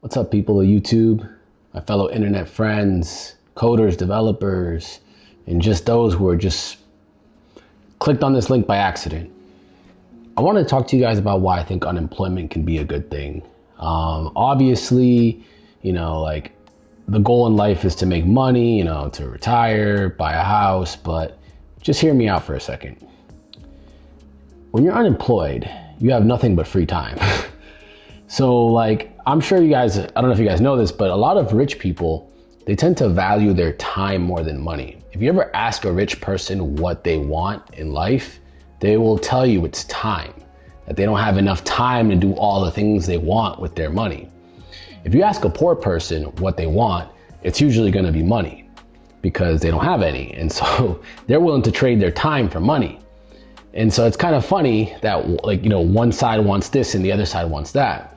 What's up, people of YouTube, my fellow internet friends, coders, developers, and just those who are just clicked on this link by accident. I want to talk to you guys about why I think unemployment can be a good thing. Obviously, like the goal in life is to make money, to retire, buy a house, but just hear me out for a second. When you're unemployed, you have nothing but free time. So I'm sure you guys, I don't know if you guys know this, but a lot of rich people, they tend to value their time more than money. If you ever ask a rich person what they want in life, they will tell you it's time, that they don't have enough time to do all the things they want with their money. If you ask a poor person what they want, it's usually gonna be money because they don't have any. And so they're willing to trade their time for money. And so it's kind of funny that one side wants this and the other side wants that.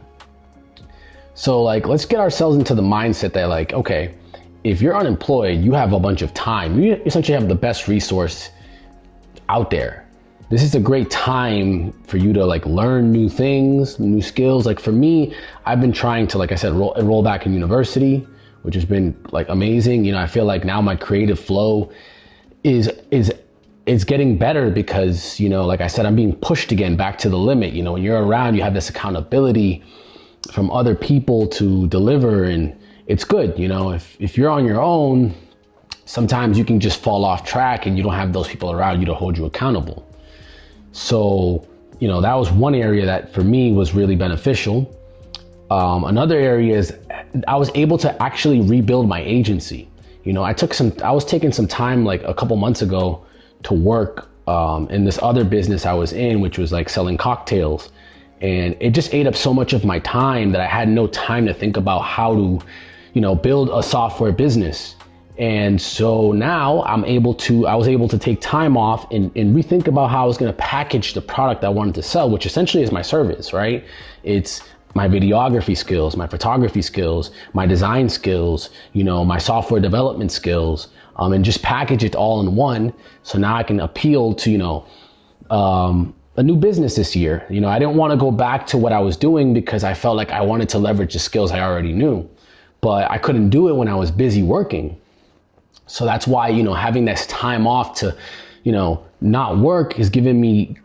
So let's get ourselves into the mindset that okay, if you're unemployed, you have a bunch of time. You essentially have the best resource out there. This is a great time for you to learn new things, new skills. For me, I've been trying to, like I said, enroll back in university, which has been amazing. I feel like now my creative flow is getting better because, like I said, I'm being pushed again back to the limit. When you're around, you have this accountability from other people to deliver, and it's good. If you're on your own, sometimes you can just fall off track and you don't have those people around you to hold you accountable. So, that was one area that for me was really beneficial. Another area is I was able to actually rebuild my agency. I was taking some time a couple months ago to work in this other business I was in, which was selling cocktails. And it just ate up so much of my time that I had no time to think about how to, build a software business. And so now I was able to take time off and rethink about how I was going to package the product I wanted to sell, which essentially is my service, right? It's my videography skills, my photography skills, my design skills, my software development skills, and just package it all in one. So now I can appeal to, a new business this year. I didn't want to go back to what I was doing because I felt like I wanted to leverage the skills I already knew, but I couldn't do it when I was busy working. So that's why, having this time off to, not work is giving me,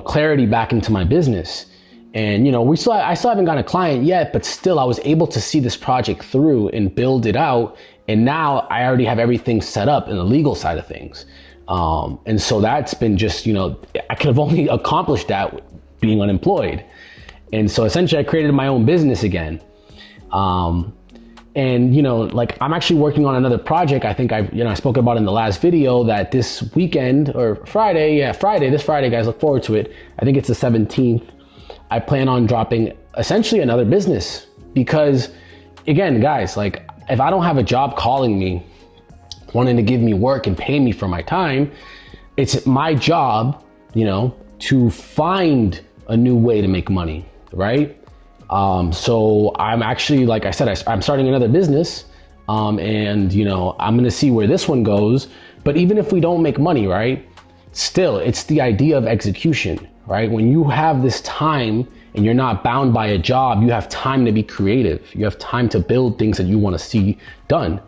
clarity back into my business. And, I still haven't got a client yet, but still I was able to see this project through and build it out. And now I already have everything set up in the legal side of things. And so that's been just, I could have only accomplished that being unemployed. And so essentially I created my own business again. And I'm actually working on another project. I think I spoke about in the last video that this weekend or this Friday, guys, look forward to it. I think it's the 17th. I plan on dropping essentially another business because again, guys, if I don't have a job calling me, wanting to give me work and pay me for my time, it's my job, to find a new way to make money, right? So I'm actually, like I said, I'm starting another business, and I'm gonna see where this one goes. But even if we don't make money, right, still, it's the idea of execution, right? When you have this time and you're not bound by a job, you have time to be creative. You have time to build things that you wanna see done.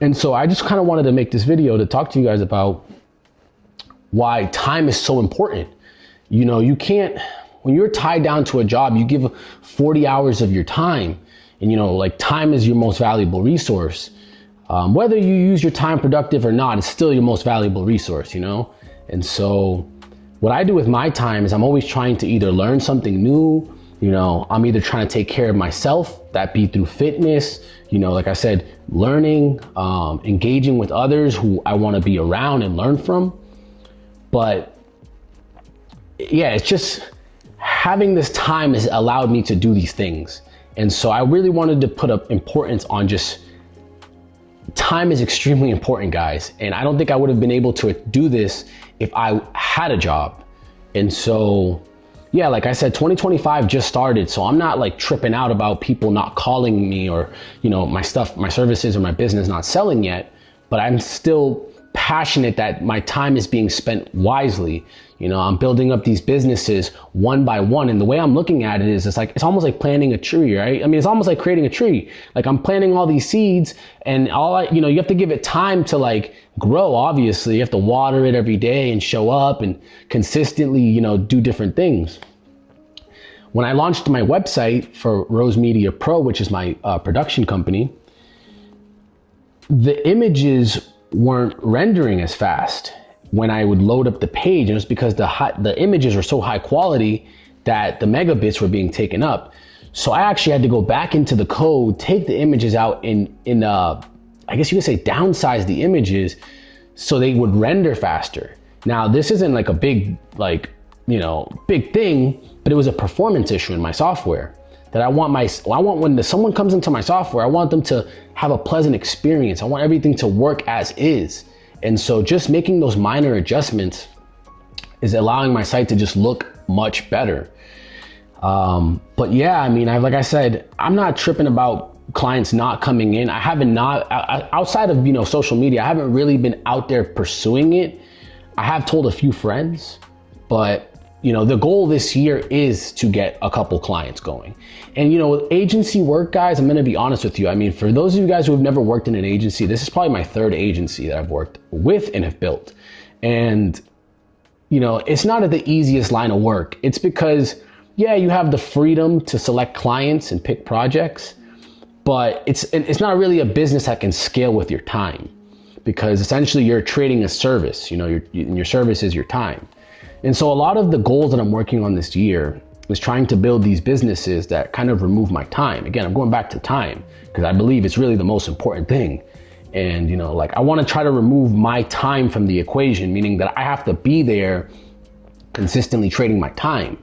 And so I just kind of wanted to make this video to talk to you guys about why time is so important. You can't, when you're tied down to a job, you give 40 hours of your time, and time is your most valuable resource. Whether you use your time productive or not, it's still your most valuable resource, And so what I do with my time is I'm always trying to either learn something new, I'm either trying to take care of myself, that be through fitness, like I said, learning, engaging with others who I want to be around and learn from. But yeah, it's just having this time has allowed me to do these things. And so I really wanted to put up importance on just time is extremely important, guys. And I don't think I would have been able to do this if I had a job. And so yeah, like I said, 2025 just started, so I'm not tripping out about people not calling me or, my stuff, my services or my business not selling yet, but I'm still passionate that my time is being spent wisely. You know, I'm building up these businesses one by one. And the way I'm looking at it is it's almost like planting a tree, right? I mean, it's almost like creating a tree. Like I'm planting all these seeds and you have to give it time to like grow. Obviously, you have to water it every day and show up and consistently, you know, do different things. When I launched my website for Rose Media Pro, which is my production company, the images weren't rendering as fast when I would load up the page, and it was because the images were so high quality that the megabits were being taken up. So I actually had to go back into the code, take the images out I guess you could say downsize the images so they would render faster. Now this isn't like a big thing, but it was a performance issue in my software that I want when someone comes into my software, I want them to have a pleasant experience. I want everything to work as is. And so just making those minor adjustments is allowing my site to just look much better. But yeah, I mean, like I said, I'm not tripping about clients not coming in. Outside of, social media, I haven't really been out there pursuing it. I have told a few friends, but the goal this year is to get a couple clients going. And with agency work, guys, I'm gonna be honest with you. I mean, for those of you guys who have never worked in an agency, this is probably my third agency that I've worked with and have built. And it's not the easiest line of work. It's because, yeah, you have the freedom to select clients and pick projects, but it's not really a business that can scale with your time, because essentially you're trading a service. Your service is your time. And so a lot of the goals that I'm working on this year is trying to build these businesses that kind of remove my time. Again, I'm going back to time because I believe it's really the most important thing. And, I want to try to remove my time from the equation, meaning that I have to be there consistently trading my time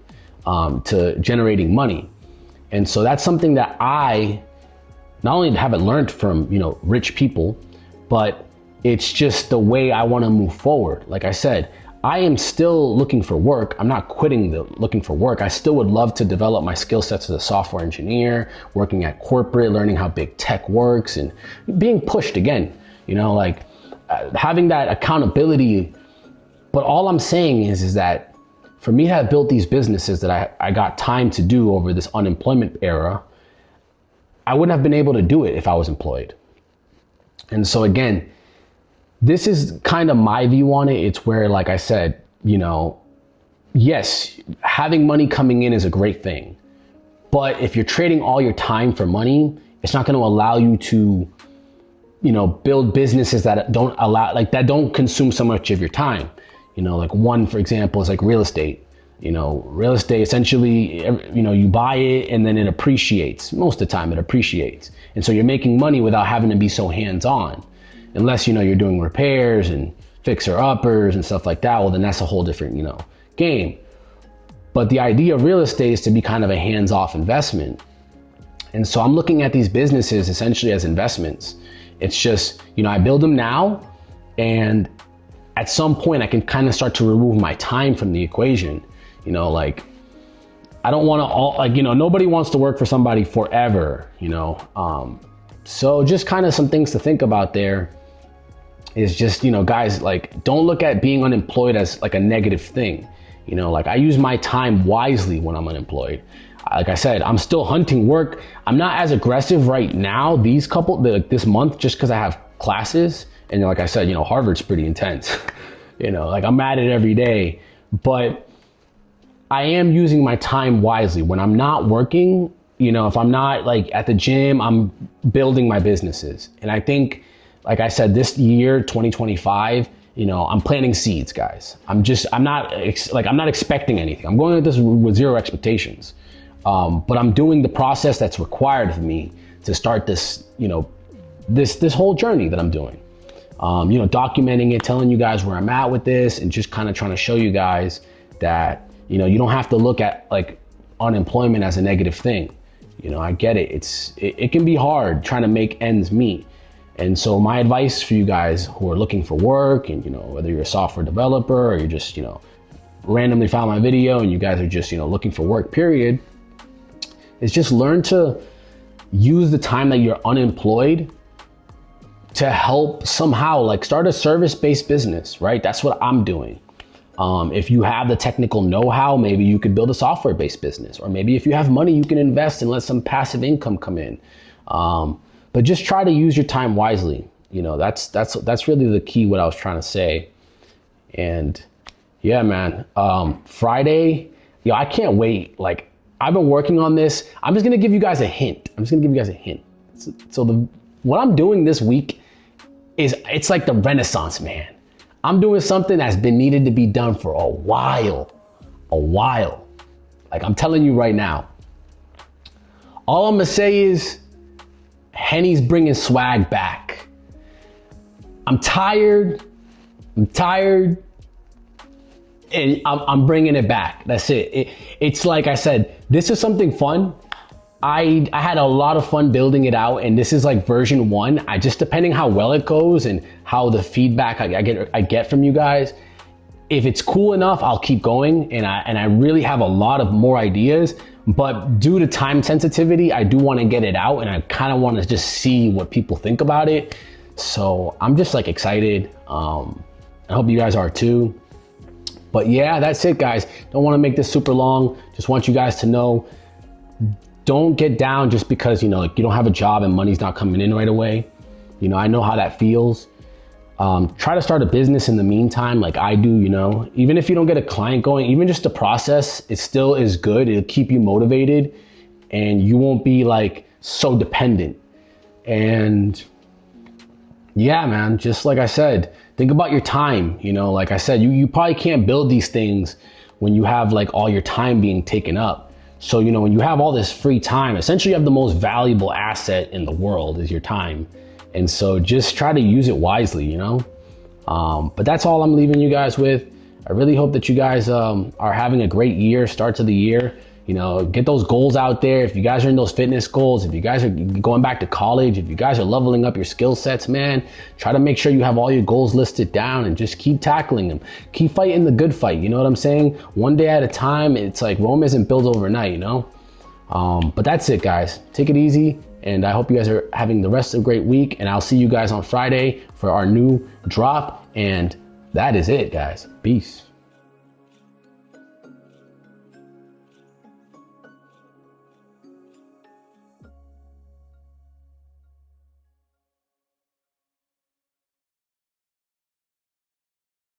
to generating money. And so that's something that I not only haven't learned from, rich people, but it's just the way I want to move forward. Like I said, I am still looking for work. I'm not quitting looking for work. I still would love to develop my skill sets as a software engineer, working at corporate, learning how big tech works, and being pushed again, having that accountability. But all I'm saying is that for me to have built these businesses that I got time to do over this unemployment era, I wouldn't have been able to do it if I was employed. And so again, this is kind of my view on it. It's where, like I said, yes, having money coming in is a great thing. But if you're trading all your time for money, it's not going to allow you to, build businesses that don't consume so much of your time. One, for example, is like real estate. Real estate, essentially, you buy it and then it appreciates. Most of the time it appreciates. And so you're making money without having to be so hands-on. Unless, you're doing repairs and fixer-uppers and stuff like that, well, then that's a whole different, game. But the idea of real estate is to be kind of a hands-off investment. And so I'm looking at these businesses essentially as investments. It's just, I build them now, and at some point I can kind of start to remove my time from the equation. I don't want to nobody wants to work for somebody forever, So just kind of some things to think about there is just, guys, don't look at being unemployed as like a negative thing. I use my time wisely when I'm unemployed. Like I said, I'm still hunting work. I'm not as aggressive right now, this month, just because I have classes. And like I said, Harvard's pretty intense. I'm at it every day. But I am using my time wisely. When I'm not working, if I'm not at the gym, I'm building my businesses. And I think, like I said, this year, 2025, I'm planting seeds, guys. I'm not expecting anything. I'm going at this with zero expectations. But I'm doing the process that's required of me to start this, this whole journey that I'm doing. Documenting it, telling you guys where I'm at with this, and just kind of trying to show you guys that, you don't have to look at unemployment as a negative thing. I get it. It can be hard trying to make ends meet. And so my advice for you guys who are looking for work, and whether you're a software developer or you're just randomly found my video and you guys are just looking for work, period, is just learn to use the time that you're unemployed to help somehow, like start a service-based business, right? That's what I'm doing. If you have the technical know-how, maybe you could build a software-based business, or maybe if you have money, you can invest and let some passive income come in. But just try to use your time wisely. You know, that's really the key, what I was trying to say. And yeah, man, Friday, I can't wait. Like, I've been working on this. I'm just gonna give you guys a hint. So what I'm doing this week it's like the Renaissance man. I'm doing something that's been needed to be done for a while. Like, I'm telling you right now. All I'm gonna say is Henny's bringing swag back. I'm tired, and I'm bringing it back. That's it. It's like I said, this is something fun. I had a lot of fun building it out, and this is like version 1. I just, depending how well it goes and how the feedback I get from you guys, if it's cool enough, I'll keep going. And I really have a lot of more ideas, but due to time sensitivity, I do want to get it out, and I kind of want to just see what people think about it. So I'm just like excited. I hope you guys are too. But yeah, that's it, guys. Don't want to make this super long. Just want you guys to know, don't get down just because, like, you don't have a job and money's not coming in right away. I know how that feels. Try to start a business in the meantime, like I do, even if you don't get a client going, even just the process, it still is good. It'll keep you motivated, and you won't be like so dependent. And yeah, man, just like I said, think about your time. Like I said, you probably can't build these things when you have like all your time being taken up. So, when you have all this free time, essentially you have the most valuable asset in the world is your time. And so just try to use it wisely, But that's all I'm leaving you guys with. I really hope that you guys are having a great year, start to the year. Get those goals out there. If you guys are in those fitness goals, if you guys are going back to college, if you guys are leveling up your skill sets, man, try to make sure you have all your goals listed down and just keep tackling them. Keep fighting the good fight. You know what I'm saying? One day at a time. It's like Rome isn't built overnight, But that's it, guys. Take it easy. And I hope you guys are having the rest of a great week. And I'll see you guys on Friday for our new drop. And that is it, guys. Peace.